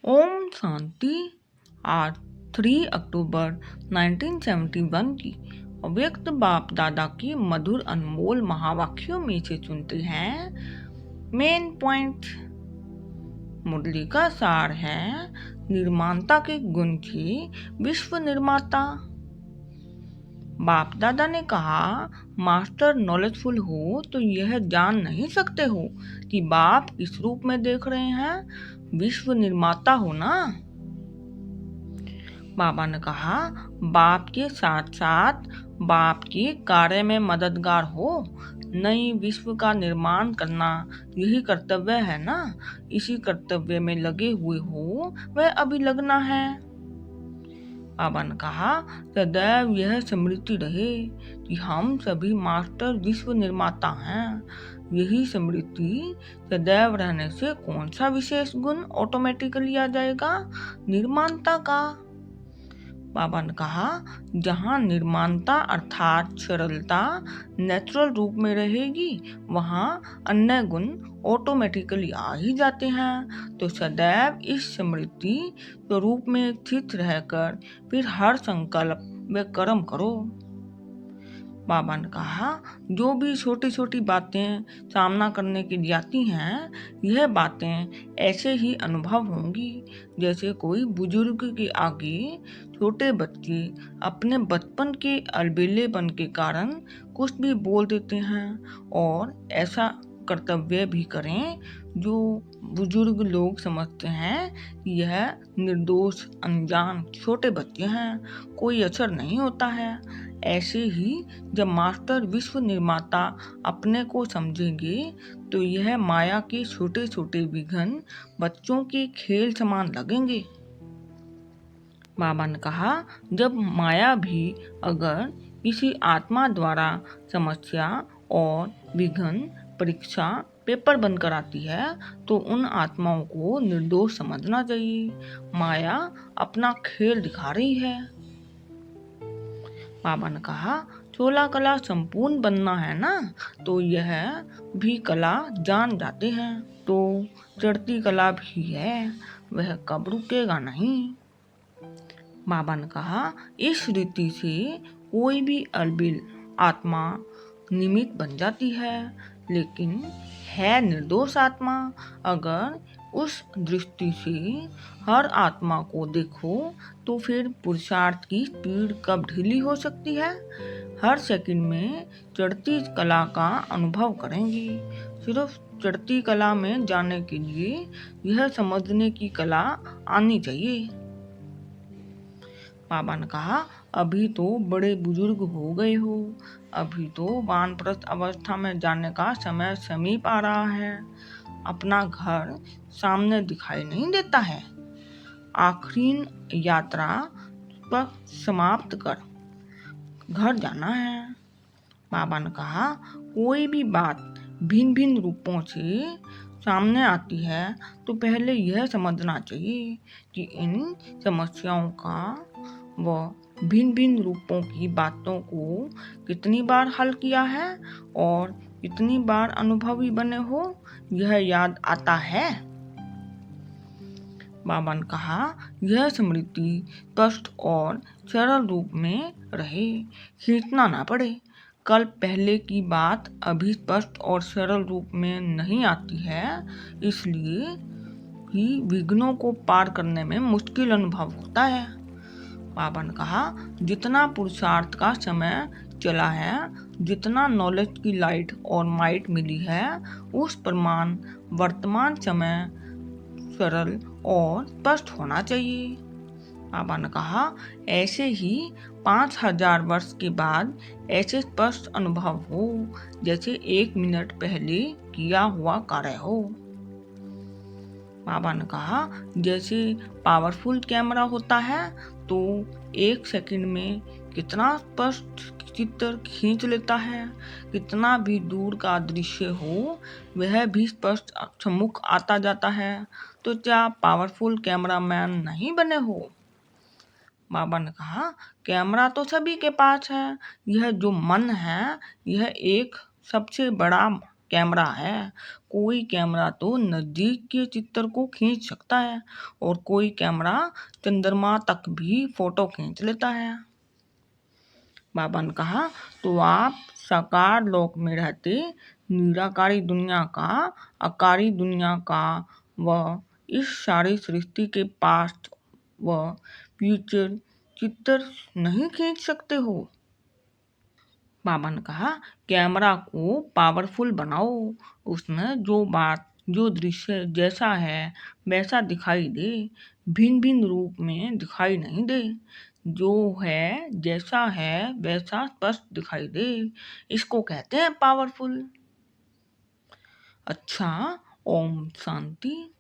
ओम शांति। आज 3 अक्टूबर 1971 की अव्यक्त बाप दादा की मधुर अनमोल महावाक्यों में से चुनते हैं मेन पॉइंट। मुरली का सार है, निर्माता के गुण थी विश्व निर्माता। बाप दादा ने कहा, मास्टर नॉलेजफुल हो तो यह जान नहीं सकते हो कि बाप किस रूप में देख रहे हैं, विश्व निर्माता हो ना। बाबा ने कहा, बाप के साथ साथ बाप के कार्य में मददगार हो। नई विश्व का निर्माण करना यही कर्तव्य है ना। इसी कर्तव्य में लगे हुए हो, वह अभी लगना है। बाबा ने कहा, सदैव यह स्मृति रहे कि हम सभी मास्टर विश्व निर्माता हैं। यही स्मृति सदैव रहने से कौन सा विशेष गुण ऑटोमेटिकली आ जाएगा, निर्माणता का। बाबा ने कहा, जहाँ निर्माणता अर्थात सरलता नेचुरल रूप में रहेगी, वहाँ अन्य गुण ऑटोमेटिकली आ ही जाते हैं। तो सदैव इस स्मृति स्वरूप में स्थित रहकर फिर हर संकल्प व कर्म करो। बाबा ने कहा, जो भी छोटी छोटी बातें सामना करने की जाती हैं, यह बातें ऐसे ही अनुभव होंगी जैसे कोई बुजुर्ग के आगे छोटे बच्चे अपने बचपन के अलबेलेपन के कारण कुछ भी बोल देते हैं। और ऐसा कर्तव्य भी करें जो बुजुर्ग लोग समझते हैं कि यह निर्दोष अनजान छोटे बच्चे हैं, कोई असर नहीं होता है। ऐसे ही जब मास्टर विश्व निर्माता अपने को समझेंगे तो यह माया के छोटे छोटे विघ्न बच्चों के खेल समान लगेंगे। बाबा ने कहा, जब माया भी अगर किसी आत्मा द्वारा समस्या और विघ्न परीक्षा पेपर बनकर आती है तो उन आत्माओं को निर्दोष समझना चाहिए। माया अपना खेल दिखा रही है। बाबा ने कहा, 16 कला संपूर्ण बनना है ना, तो यह भी कला जान जाते हैं। तो चढ़ती कला भी है, वह कब रुकेगा नहीं। बाबा ने कहा, इस रीति से कोई भी अलबिल आत्मा निमित्त बन जाती है, लेकिन है निर्दोष आत्मा। अगर उस दृष्टि से हर आत्मा को देखो तो फिर पुरुषार्थ की स्पीड कब ढीली हो सकती है। हर सेकंड में चढ़ती कला का अनुभव करेंगी। सिर्फ चढ़ती कला में जाने के लिए यह समझने की कला आनी चाहिए। बाबा ने कहा, अभी तो बड़े बुजुर्ग हो गए हो, अभी तो वानप्रस्थ अवस्था में जाने का समय समीप आ रहा है। अपना घर सामने दिखाई नहीं देता है। आखिरी यात्रा पर समाप्त कर घर जाना है। बाबा ने कहा, कोई भी बात भिन्न भिन्न रूपों से सामने आती है तो पहले यह समझना चाहिए कि इन समस्याओं का व भिन्न भिन्न रूपों की बातों को कितनी बार हल किया है और कितनी बार अनुभवी बने हो, यह याद आता है। बाबा ने कहा, यह स्मृति स्पष्ट और सरल रूप में रहे, खींचना ना पड़े। कल पहले की बात अभी स्पष्ट और सरल रूप में नहीं आती है, इसलिए ही विघ्नों को पार करने में मुश्किल अनुभव होता है। बाबा ने कहा, जितना पुरुषार्थ का समय चला है, जितना नॉलेज की लाइट और माइट मिली है, उस प्रमाण वर्तमान समय सरल और स्पष्ट होना चाहिए। बाबा ने कहा, ऐसे ही 5000 वर्ष के बाद ऐसे स्पष्ट अनुभव हो जैसे 1 मिनट पहले किया हुआ कार्य हो। बाबा ने कहा, जैसे पावरफुल कैमरा होता है तो 1 सेकंड में कितना स्पष्ट चित्र खींच लेता है। कितना भी दूर का दृश्य हो, वह भी स्पष्ट सम्मुख आता जाता है। तो क्या पावरफुल कैमरामैन नहीं बने हो। बाबा ने कहा, कैमरा तो सभी के पास है, यह जो मन है, यह एक सबसे बड़ा कैमरा है। कोई कैमरा तो नजदीक के चित्र को खींच सकता है और कोई कैमरा चंद्रमा तक भी फोटो खींच लेता है। बाबा ने कहा, तो आप साकार लोक में रहते निराकारी दुनिया का, आकारी दुनिया का व इस सारी सृष्टि के पास्ट व फ्यूचर चित्र नहीं खींच सकते हो। बाबा ने कहा, कैमरा को पावरफुल बनाओ, उसमें जो बात जो दृश्य जैसा है वैसा दिखाई दे, भिन्न भिन्न रूप में दिखाई नहीं दे, जो है जैसा है वैसा स्पष्ट दिखाई दे, इसको कहते हैं पावरफुल। अच्छा, ओम शांति।